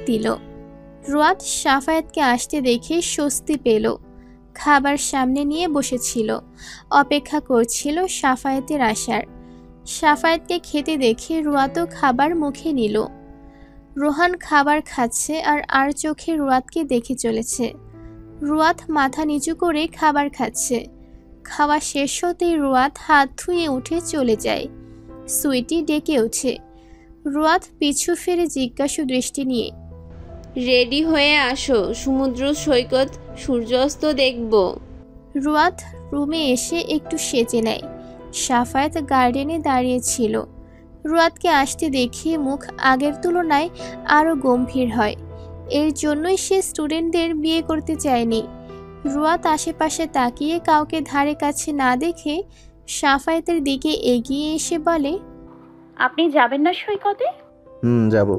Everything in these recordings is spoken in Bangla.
দিল। রুয়াত সাফায়াতকে আসতে দেখে স্বস্তি পেল। খাবার সামনে নিয়ে বসেছিল, অপেক্ষা করছিল সাফায়াতের আসার। সাফায়াতকে খেতে দেখে রুয়াতও খাবার মুখে নিল। রোহান খাবার খাচ্ছে আর চোখে রুয়াতকে দেখে চলেছে। রুয়াত মাথা নিচু করে খাবার খাচ্ছে। খাওয়া শেষ হতেই রুয়াত হাত ধুয়ে উঠে চলে যায়। সুইটি ডেকে ওঠে। রুয়াত পিছু ফিরে জিজ্ঞাসু দৃষ্টি নিয়ে, রেডি হয়ে আসো, সমুদ্র সৈকত সূর্যাস্ত দেখব। রুয়াত রুমে এসে একটু সেজে নেয়। সাফায়াত গার্ডেনে দাঁড়িয়েছিল। রুয়াতকে আসতে দেখে মুখ আগের তুলনায় আরও গম্ভীর হয়। এর জন্যই সে স্টুডেন্টদের বিয়ে করতে চায়নি। রুয়াত আশেপাশে তাকিয়ে কাউকে ধারে কাছে না দেখে সাফায়াতের দিকে এগিয়ে এসে বলে, আপনি যাবেন না সৈকতে? যাব।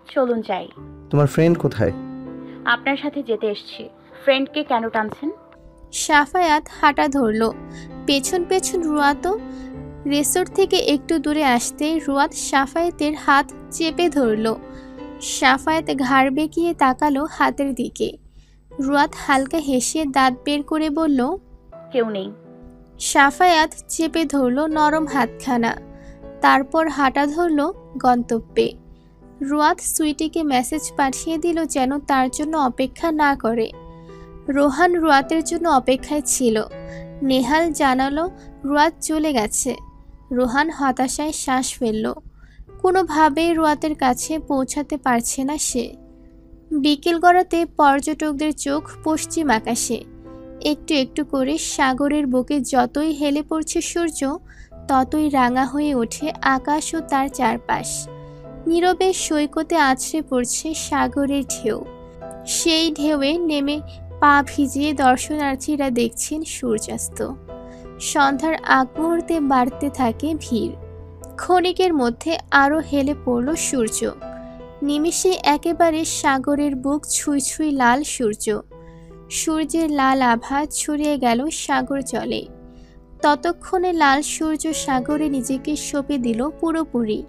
চলুন যাই। তোমার ফ্রেন্ড কোথায়? আপনার সাথে যেতে এসেছি। ফ্রেন্ডকে কেন টানছেন? সাফায়াত হাঁটা ধরল। পেছন পেছন রুয়াতও। রিসোর্ট থেকে একটু দূরে আসতেই রুয়াত সাফায়াতের হাত চেপে ধরল। সাফায়াত ঘাড় বেঁকিয়ে তাকালো হাতের দিকে। রুয়াত হালকা হেসে দাঁত বের করে বলল, কেউ নেই। সাফায়াত চেপে ধরল নরম হাতখানা। তারপর হাঁটা ধরল গন্তব্যে। রুয়াত সুইটিকে মেসেজ পাঠিয়ে দিল যেন তার জন্য অপেক্ষা না করে। রোহান রুয়াতের জন্য অপেক্ষায় ছিল। নেহাল জানালো রুয়াত চলে গেছে। রোহান হতাশায় শ্বাস ফেলল। কোনোভাবেই রুয়াতের কাছে পৌঁছাতে পারছে না সে। বিকেল গড়াতে পর্যটকদের চোখ পশ্চিম আকাশে। একটু একটু করে সাগরের বুকে যতই হেলে পড়ছে সূর্য, ততই রাঙা হয়ে ওঠে আকাশ ও তার চারপাশ। নীরবে সৈকতে আছড়ে পড়ছে সাগরের ঢেউ। সেই ঢেউয়ে নেমে পা ভিজিয়ে দর্শনার্থীরা দেখছেন সূর্যাস্ত। সন্ধ্যার আগ মুহূর্তে বাড়তে থাকে ভিড়। ক্ষণিকের মধ্যে আরও হেলে পড়ল সূর্য। নিমিষে একেবারে সাগরের বুক ছুঁই ছুঁই লাল সূর্য। সূর্যের লাল আভা ছড়িয়ে গেল সাগর জলে। ততক্ষণে লাল সূর্য সাগরে নিজেকে সঁপে দিল পুরোপুরি।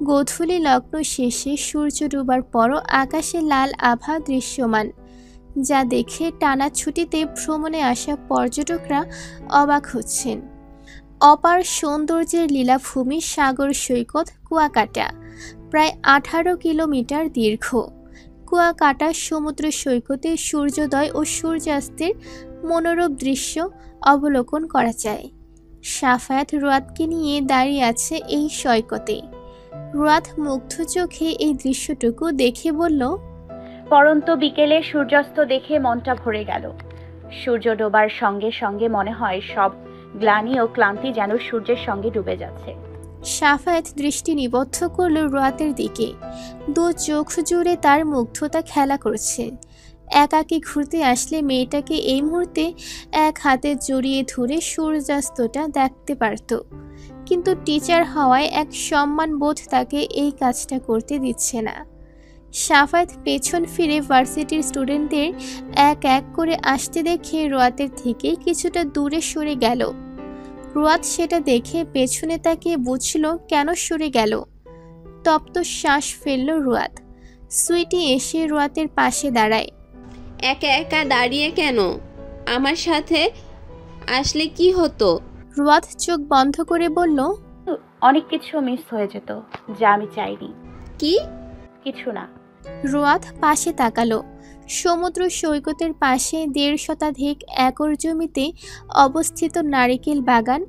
গোধূলি লগ্ন শেষে সূর্য ডুবার পরও আকাশে লাল আভা দৃশ্যমান, যা দেখে টানা ছুটিতে ভ্রমণে আসা পর্যটকরা অবাক হচ্ছেন। অপার সৌন্দর্যের লীলাভূমি সাগর সৈকত কুয়াকাটা, প্রায় 18 কিলোমিটার দীর্ঘ। কুয়াকাটা সমুদ্র সৈকতে সূর্যোদয় ও সূর্যাস্তের মনোরম দৃশ্য অবলোকন করা যায়। সাফায়াত রুয়াতকে নিয়ে দাঁড়িয়ে আছে এই সৈকতে। রুয়াত মুগ্ধ চোখে এই দৃশ্যটুকু দেখে বলল, পরন্ত বিকেলে সূর্যাস্ত দেখে মনটা ভরে গেল। সূর্য ডোবার সঙ্গে সঙ্গে মনে হয় সব গ্লানি ও ক্লান্তি যেন সূর্যের সঙ্গে ডুবে যাচ্ছে। সাফায়াত দৃষ্টি নিবদ্ধ করল রুয়াতের দিকে। দু চোখ জুড়ে তার মুগ্ধতা খেলা করছে। একাকী ঘুরতে আসলে মেয়েটাকে এই মুহূর্তে এক হাতে জড়িয়ে ধরে সূর্যাস্তটা দেখতে পারত, কিন্তু টিচার হওয়ায় এক সম্মান বোধ তাকে এই কাজটা করতে দিচ্ছে না। সাফায়াত পেছন ফিরে ভার্সিটির স্টুডেন্টদের এক এক করে আসতে দেখে রুয়াতের থেকে কিছুটা দূরে সরে গেল। রুয়াত সেটা দেখে পেছনে তাকিয়ে বুঝল কেন সরে গেল। তপ্ত শ্বাস ফেলল রুয়াত। সুইটি এসে রুয়াতের পাশে দাঁড়ায়। একা একা দাঁড়িয়ে কেন? আমার সাথে আসলে কি হতো? রুয়াত চোখ বন্ধ করে বলল, অনেক কিছু মিস হয়ে যেত যা আমি চাইনি। কি? কিছু না। রুয়াত পাশে তাকালো। সমুদ্র সৈকতের পাশে 1.5 শতাধিক একর জমিতে অবস্থিত নারিকেল বাগান,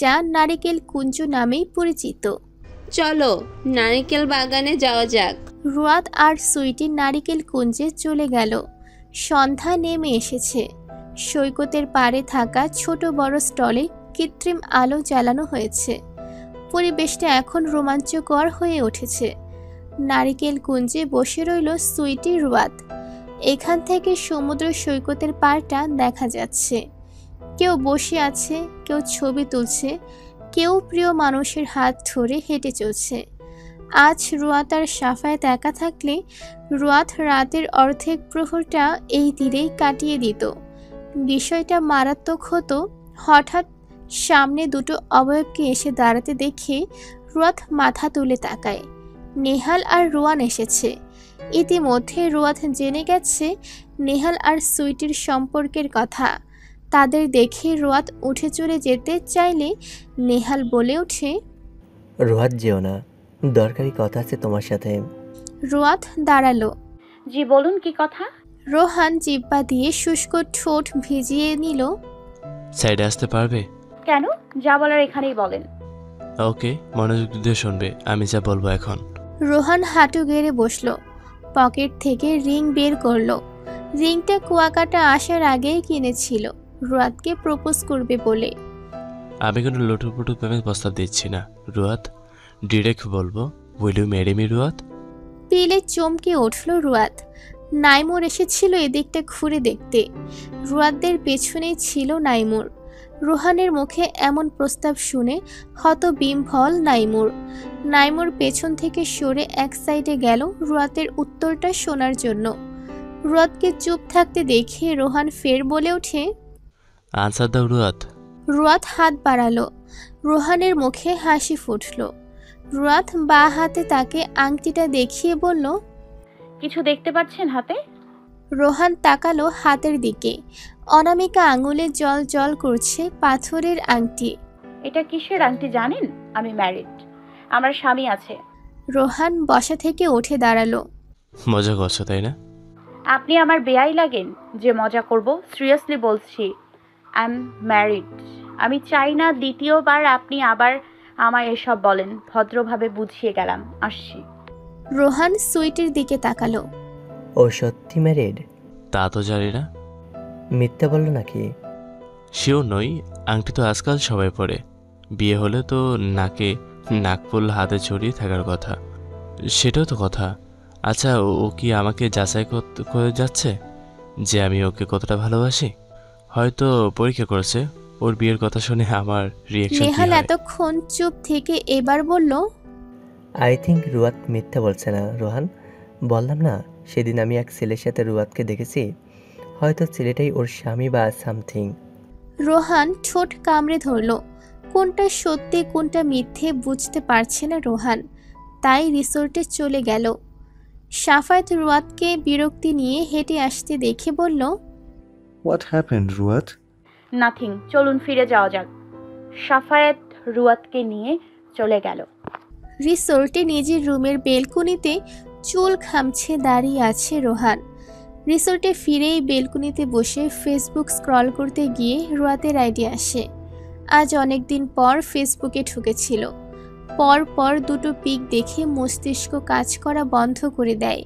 যা নারিকেল কুঞ্জ নামেই পরিচিত। চলো নারিকেল বাগানে যাওয়া যাক। রুয়াত আর সুইটি নারিকেল কুঞ্জে চলে গেল। সন্ধ্যা নেমে এসেছে। সৈকতের পাড়ে থাকা ছোট বড় স্টলে কৃত্রিম আলো জ্বালানো হয়েছে। পরিবেশটা এখন রোমাঞ্চকর হয়ে উঠেছে। নারিকেল কুঞ্জে বসে রইল সুইটি, রুয়াত। এখান থেকে সমুদ্র সৈকতের পাড়টা দেখা যাচ্ছে। কেউ বসে আছে, কেউ ছবি তুলছে, কেউ প্রিয় মানুষের হাত ধরে হেঁটে চলছে। আজ রুয়াত আর সাফায়াত একা থাকলে রুয়াত রাতের অর্ধেক প্রহরটা এই তীরেই কাটিয়ে দিত। বিষয়টা মারাত্মক হতো হঠাৎ সামনে দুটো অবয়বকে এসে দাঁড়াতে দেখে রুয়াত মাথা তুলে তাকায়। নেহাল আর রোয়ান এসেছে। ইতিমধ্যে রুয়াদ জেনে গেছে নেহাল আর সুইটির সম্পর্কের কথা। তাদের দেখে রুয়াদ উঠে চলে যেতে চাইলে নেহাল বলে ওঠে, রোহাত যেও না, দরকারি কথা আছে তোমার সাথে। রুয়াদ দাঁড়ালো। জি বলুন, কি কথা? রোহান জিব্বা দিয়ে শুষ্ক ঠোঁট ভিজিয়ে নিল। সাইডে আসতে পারবে? কেন? যা বলার এখানেই বলেন। ওকে, মনোযোগ দিয়ে শুনবে, আমি যা বলবো এখন। রোহান হাঁটু গেড়ে বসলো। পকেট থেকে রিং বের করলো। রিংটা কুয়াকাটা আসার আগেই কিনেছিল, রুয়াদকে প্রপোজ করবে বলে। আমি কোনো লুটুপুটু প্রেমের প্রস্তাব দিচ্ছি না রুয়াত, ডিরেক্ট বলবো, উইল ইউ ম্যারি মি রুয়াত? পিলে চমকে উঠল রুয়াদ। নাইমুর এসেছিল এদিকটা ঘুরে দেখতে। রুয়াদদের পেছনেই ছিল নাইমুর। রোহানের মুখে এমন প্রস্তাব শুনে হতবিহ্বল নাইমুর। নাইমুর পেছন থেকে সরে এক সাইডে গেল রুয়াদের উত্তরটা শোনার জন্য। রুয়াদকে চুপ থাকতে দেখে রোহান ফের বলে ওঠে, আনসার দাও রুয়াত। রুয়াদ হাত বাড়ালো। রোহানের মুখে হাসি ফুটল। রুয়াদ বা হাতে তাকে আংটিটা দেখিয়ে বলল, কিছু দেখতে পাচ্ছেন হাতে? রোহান তাকালো হাতের দিকে। অনামিকা আঙুলে জল জল করছে পাথরের আংটি। এটা কিসের আংটি জানেন? আমি ম্যারিড, আমার স্বামী আছে। রোহান বসা থেকে উঠে দাঁড়ালো। মজা করছো তাই না? আপনি আমার বেয়াই লাগেন যে মজা করব। সিরিয়াসলি বলছি, আই এম ম্যারিড। আমি চাই না দ্বিতীয়বার আপনি আবার আমায় এসব বলেন। ভদ্রভাবে বুঝিয়ে গেলাম, আসছি। রোহান সুইটির দিকে তাকালো। ও সত্যি ম্যারিড? তা তো জানি না। মিথ্যা বললো নাকি? শিওর নই, আংটি তো আজকাল সবাই পরে। বিয়ে হলে তো নাকে নাকফুল হাতে জড়িয়ে থাকার কথা, সেটাও তো কথা। আচ্ছা, ও কি আমাকে যাচাই করে যাচ্ছে যে আমি ওকে কতটা ভালোবাসি? হয়তো পরীক্ষা করেছে। ওর বিয়ের কথা শুনে আমার রিয়াকশন কি নেহাল হয়? এতক্ষণ চুপ থেকে এবার বলল, আই থিঙ্ক রুয়াত মিথ্যা বলছে না রোহান। বললাম না, সেদিন আমি এক ছেলের সাথে রুয়াতকে দেখেছি। হয়তো ছেলেটাই ওর স্বামী বা সামথিং। রোহান ঠোঁট কামড়ে ধরল। কোনটা সত্যি কোনটা মিথ্যে বুঝতে পারছে না রোহান, তাই রিসোর্টে চলে গেল। সাফায়েত রুয়াদকে বিরক্তি নিয়ে হেঁটে আসতে দেখে বলল, হোয়াট হ্যাপেন্ড রুয়াত? নাথিং, চলুন ফিরে যাওয়া যাক। সাফায়েত রুয়াতকে নিয়ে চলে গেল। রিসোর্টে নিজের রুমের বেলকনিতে চুল খামছে দাঁড়িয়ে আছে রোহান। রিসোর্টে ফিরেই বেলকনিতে বসে ফেসবুক স্ক্রল করতে গিয়ে রুয়াতের আইডিয়া আসে। আজ অনেক দিন পর ফেসবুকে ঢুকেছিল। পর পর দুটো পিক দেখে মস্তিষ্ক কাজ করা বন্ধ করে দেয়।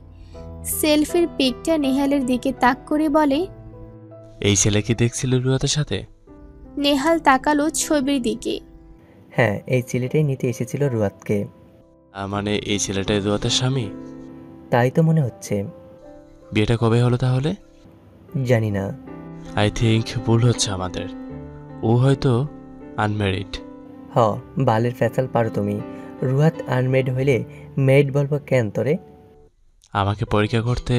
সেলফির পিকটা নেহালের দিকে তাক করে বলে, এই ছেলে কি দেখছিল রুয়াতের সাথে? নেহাল তাকালো ছবির দিকে। হ্যাঁ, এই ছেলেটাই নিতে এসেছিল রুয়াতকে। মানে এই ছেলেটাই রুয়াতের স্বামী? তাই তো মনে হচ্ছে। বিয়েটা কবে হলো তাহলে? জানি না। আই থিঙ্ক ভুল হচ্ছে আমাদের। ও হয়তো আনম্যারিড। হ, বালের ফ্যাসাল পারো তুমি। রুয়াত আনমেড হইলে মেড বলবো কেন তোরে? আমাকে পরীক্ষা করতে?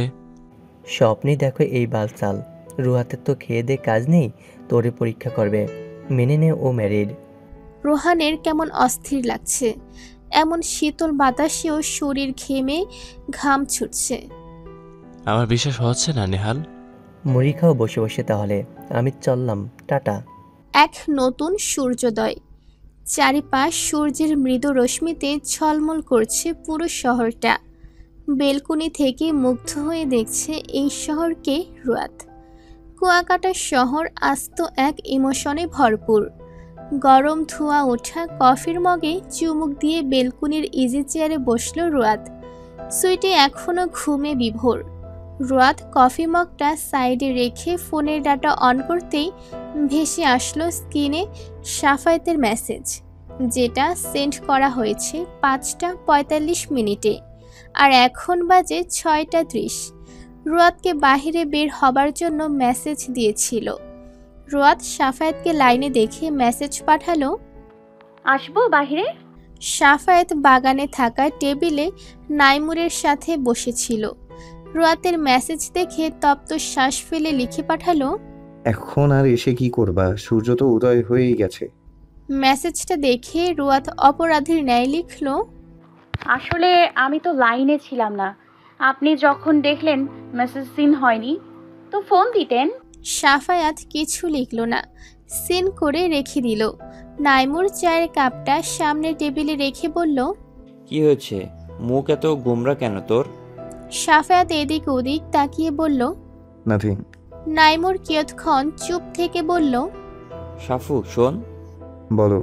স্বপ্নে দেখো এই বালচাল। রুয়াতের তো খেয়ে দে কাজ নেই, তোরে পরীক্ষা করবে। মেনে নে ও ম্যারিড। রোহানের কেমন অস্থির লাগছে। এমন শীতল বাতাসেও শরীর ঘেমে ঘাম ছুটছে। আমার বিশ্বাস হচ্ছে না নেহাল। মুড়ি খাও বসে বসে তাহলে। আমি চললাম, টাটা। এক নতুন সূর্যোদয়। চারিপাশ সূর্যের মৃদু রশ্মিতে ঝলমল করছে পুরো শহরটা। বেলকনি থেকে মুগ্ধ হয়ে দেখছে এই শহরকে রুয়াত। কুয়াকাটা শহর আস্ত এক ইমোশনে ভরপুর। গরম ধোঁয়া ওঠা কফির মগে চুমুক দিয়ে বেলকনির ইজি চেয়ারে বসল রুয়াত। সুইটি এখনো ঘুমে বিভোর। রুয়াত কফি মগটা সাইডে রেখে ফোনের ডাটা অন করতেই ভেসে আসলো স্ক্রিনে সাফায়েতের মেসেজ, যেটা সেন্ড করা হয়েছে 5:45 আর এখন বাজে 6:30। রুয়াতকে বাহিরে বের হবার জন্য মেসেজ দিয়েছিল। রুয়াত সাফায়েতকে লাইনে দেখে মেসেজ পাঠালো, আসবো বাহিরে? সাফায়েত বাগানে থাকা টেবিলে নাইমুরের সাথে বসেছিল। রুয়াতের মেসেজ দেখে তপ্ত শ্বাস ফেলে লিখে পাঠালো, এখন আর এসে কি করবা? সূর্য তো উদয় হয়েই গেছে। মেসেজটা দেখে রুয়াত অপরাধীর ন্যায় লিখল, আসলে আমি তো লাইনে ছিলাম না। আপনি যখন দেখলেন মেসেজ সিন হয়নি তো ফোন দিতেন। সাফায়াত কিছু লিখল না, সিন করে রেখে দিল। নাইমুর চায়ের কাপটা সামনে টেবিলে রেখে বলল, কি হয়েছে, মুখ এত গোমরা কেন তোর? সাফায়াত এদিক ওদিক তাকিয়ে বলল। নাথিং। নাইমুর কিয়ৎক্ষণ চুপ থেকে বলল, সাফু শোন, বলো।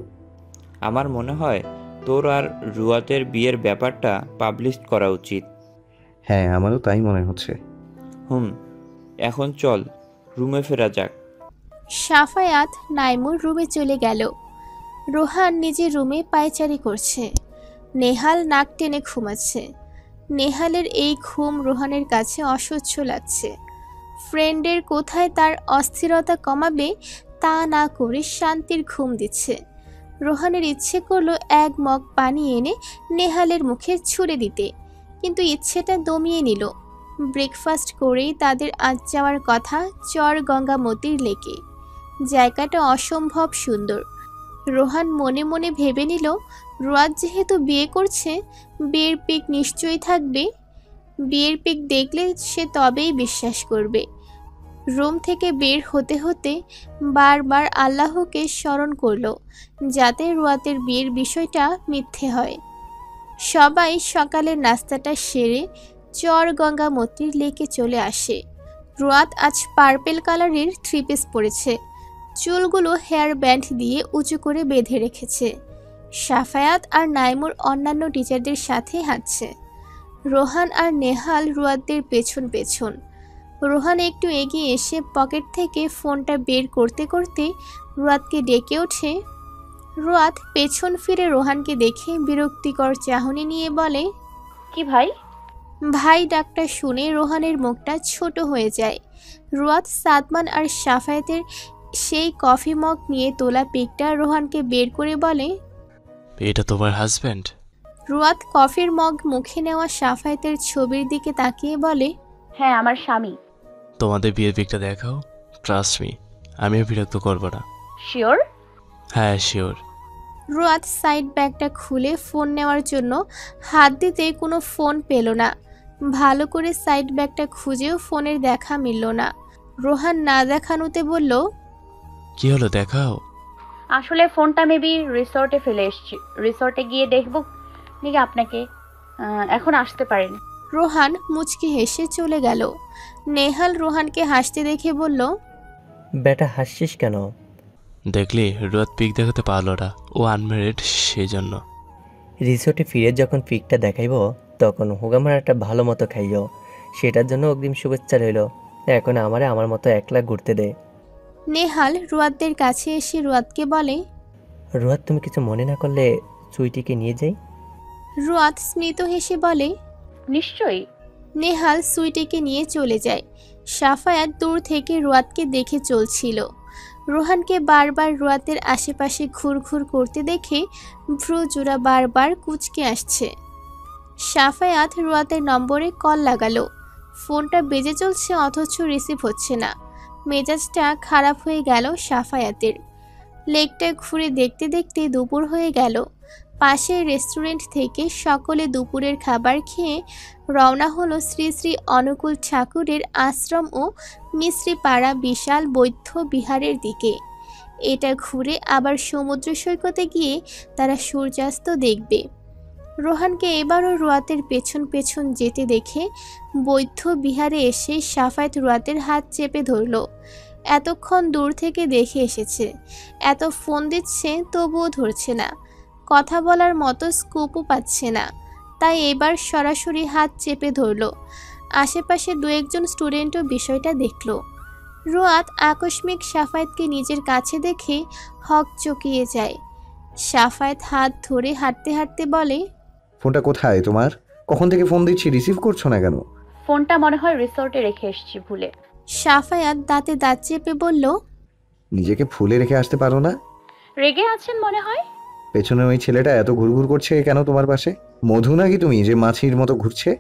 আমার মনে হয় তোর আর রুয়াতের বিয়ের ব্যাপারটা পাবলিশ করা উচিত। হ্যাঁ, আমারও তাই মনে হচ্ছে। এখন চল রুমে ফেরা যাক। সাফায়াত নাইমুর রুমে চলে গেল। রোহান নিজের রুমে পায়চারি করছে। নেহাল নাক টেনে ঘুমাচ্ছে। নেহালের এই ঘুম রোহানের কাছে অসহ্য লাগছে। ফ্রেন্ডের কোথায় তার অস্থিরতা কমাবে তা না করে শান্তির ঘুম দিচ্ছে। রোহানের ইচ্ছে করলো এক মগ পানি এনে নেহালের মুখে ছুঁড়ে দিতে, কিন্তু ইচ্ছেটা দমিয়ে নিল। ব্রেকফাস্ট করেই তাদের আজ যাওয়ার কথা চর গঙ্গামতির লেকে। জায়গাটা অসম্ভব সুন্দর। রোহান মনে মনে ভেবে নিল, রোয়াদ যেহেতু বিয়ে করছে, বিয়ের পিক নিশ্চয়ই থাকবে। বিয়ের পিক দেখলে সে তবেই বিশ্বাস করবে। রুম থেকে বের হতে হতে বারবার আল্লাহকে স্মরণ করল, যাতে রোয়াতের বিয়ের বিষয়টা মিথ্যে হয়। সবাই সকালের নাস্তাটা সেরে চর গঙ্গামতির লেকে চলে আসে। রোয়াত আজ পার্পেল কালারের 3 পিস পরেছে। চুলগুলো হেয়ার ব্যান্ড দিয়ে উঁচু করে বেঁধে রেখেছে। সাফায়াত আর নাইমুর অন্যান্য টিচারদের সাথে হাঁটছে। রোহান আর নেহাল রুয়াতদের পেছন পেছন। রোহান একটু এগিয়ে এসে পকেট থেকে ফোনটা বের করতে করতে রুয়াতকে ডেকে ওঠে। রুয়াত পেছন ফিরে রোহানকে দেখে বিরক্তিকর চাহনি নিয়ে বলে, কি ভাই? ভাই ডাকটা শুনে রোহানের মুখটা ছোট হয়ে যায়। রুয়াত, সাদমান আর সাফায়াতের সেই কফি মগ নিয়ে তোলা পিকটা রোহানকে বের করে বলে, এটা তোমার হাজব্যান্ড? রুয়াত কফির মগ মুখে নেওয়া সাফায়াতের ছবির দিকে তাকিয়ে বলে, হ্যাঁ, আমার স্বামী। তোমাদের বিয়ের পিকটা দেখাও। ট্রাস্ট মি, আমিও বিরক্ত করবো না। শিওর? হ্যাঁ শিওর। রুয়াত সাইড ব্যাগটা খুলে ফোন নেওয়ার জন্য হাত দিতে কোনো ফোন পেল না। ভালো করে সাইড ব্যাগটা খুঁজেও ফোনের দেখা মিলল না। রোহান না দেখানোতে বলল, কি হলো, দেখাও। আসলে ফোনটা মেবি রিসর্টে ফেলে এসেছি। রিসর্টে গিয়ে দেখবো নাকি আপনাকে। এখন আসতে পারেন। রোহান মুচকি হেসে চলে গেল। নেহাল রোহানকে হাসতে দেখে বলল, বেটা হাসছিস কেন? দেখলি রুয়াত পিক দেখাতে পারলো না, ও আনম্যারিড সেই জন্য। রিসোর্টে ফিরে যখন পিকটা দেখাইব তখন হোগামার একটা ভালো মতো খাইও, সেটার জন্য অগ্রিম শুভেচ্ছা রইল। এখন আমারে আমার মতো একলা ঘুরতে দে। নেহাল রুয়াতদের কাছে এসে রুয়াতকে বলে, রুয়াত, তুমি কিছু মনে না করলে সুইটিকে নিয়ে যাই। রুয়াত স্মিত হেসে বলে, নিশ্চয়ই। নেহাল সুইটিকে নিয়ে চলে যায়। সাফায়াত দূর থেকে রুয়াতকে দেখে চলছিল। রোহানকে বারবার রুয়াতের আশেপাশে ঘুরঘুর করতে দেখে ভ্রু জোড়া বারবার কুঁচকে আসছে। সাফায়াত রুয়াতের নম্বরে কল লাগালো। ফোনটা বেজে চলছে অথচ রিসিভ হচ্ছে না। মেজাজটা খারাপ হয়ে গেল সাফায়াতের। লেকটা ঘুরে দেখতে দেখতে দুপুর হয়ে গেল। পাশের রেস্টুরেন্ট থেকে সকলে দুপুরের খাবার খেয়ে রওনা হলো শ্রী শ্রী অনুকূল ঠাকুরের আশ্রম ও মিশ্রিপাড়া বিশাল বৌদ্ধ বিহারের দিকে। এটা ঘুরে আবার সমুদ্র সৈকতে গিয়ে তারা সূর্যাস্ত দেখবে। রোহানকে এবারও রুয়াতের পেছন পেছন যেতে দেখে বৌদ্ধ বিহারে এসে সাফায়াত রুয়াতের হাত চেপে ধরল। এতক্ষণ দূর থেকে দেখে এসেছে, এত ফোন দিচ্ছে তবুও ধরছে না, কথা বলার মতো স্কোপও পাচ্ছে না, তাই এবার সরাসরি হাত চেপে ধরল। আশেপাশে 2-1 স্টুডেন্টও বিষয়টা দেখল। রুয়াত আকস্মিক সাফায়াতকে নিজের কাছে দেখে হক চকিয়ে যায়। সাফায়াত হাত ধরে হাঁটতে হাঁটতে বলে, ফোনটা কোথায় তোমার? কখন থেকে ফোন দিচ্ছি, রিসিভ করছো না কেন? ফোনটা মনে হয় রিসর্টে রেখে এসেছি ভুলে। সাফায়াত দাঁতে দাঁত চেপে বলল, নিজেকে ফুলে রেখে আসতে পারো না? রেগে আছেন মনে হয়। পেছনে ওই ছেলেটা এত ঘুরঘুর করছে কেন তোমার পাশে? মধু নাকি তুমি যে মাছির মতো ঘুরছে?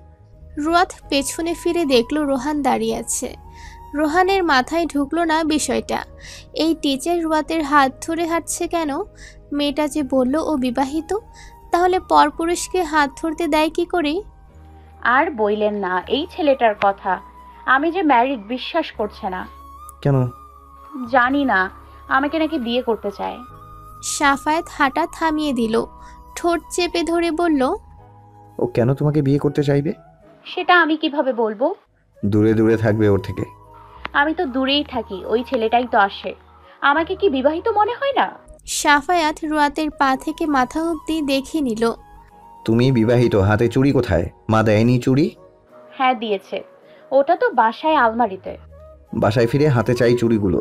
রুয়াত পেছনে ফিরে দেখল রোহান দাঁড়িয়ে আছে। রোহানের মাথায় ঢুকলো না বিষয়টা। এই টিচার রুয়াতের হাত ধরে হাঁটছে কেন? মেয়েটা যে বলল ও বিবাহিত, তাহলে পরপুরুষকে হাত ধরতে দেয় কি করে? আর বইলেন না এই ছেলেটার কথা। আমি যে ম্যারিড বিশ্বাস করছে না। কেন? জানি না, আমাকে নাকি বিয়ে করতে চায়। সাফায়াত হাঁটা থামিয়ে দিল, ঠোঁট চেপে ধরে বলল, ও কেন তোমাকে বিয়ে করতে চাইবে? সেটা আমি কিভাবে বলবো? দূরে দূরে থাকবে ওর থেকে। আমি তো দূরেই থাকি, ওই ছেলেটাই তো আসে। আমাকে কি বিবাহিত মনে হয় না? সাফায়াত রুয়াতের পা থেকে মাথা অবধি দেখে নিল। তুমি বিবাহিত, হাতে চুড়ি কোথায়? মা দেয়নি চুড়ি? হ্যাঁ দিয়েছে, ওটা তো বাসায় আলমারিতে। বাসায় ফিরে হাতে চাই চুড়িগুলো।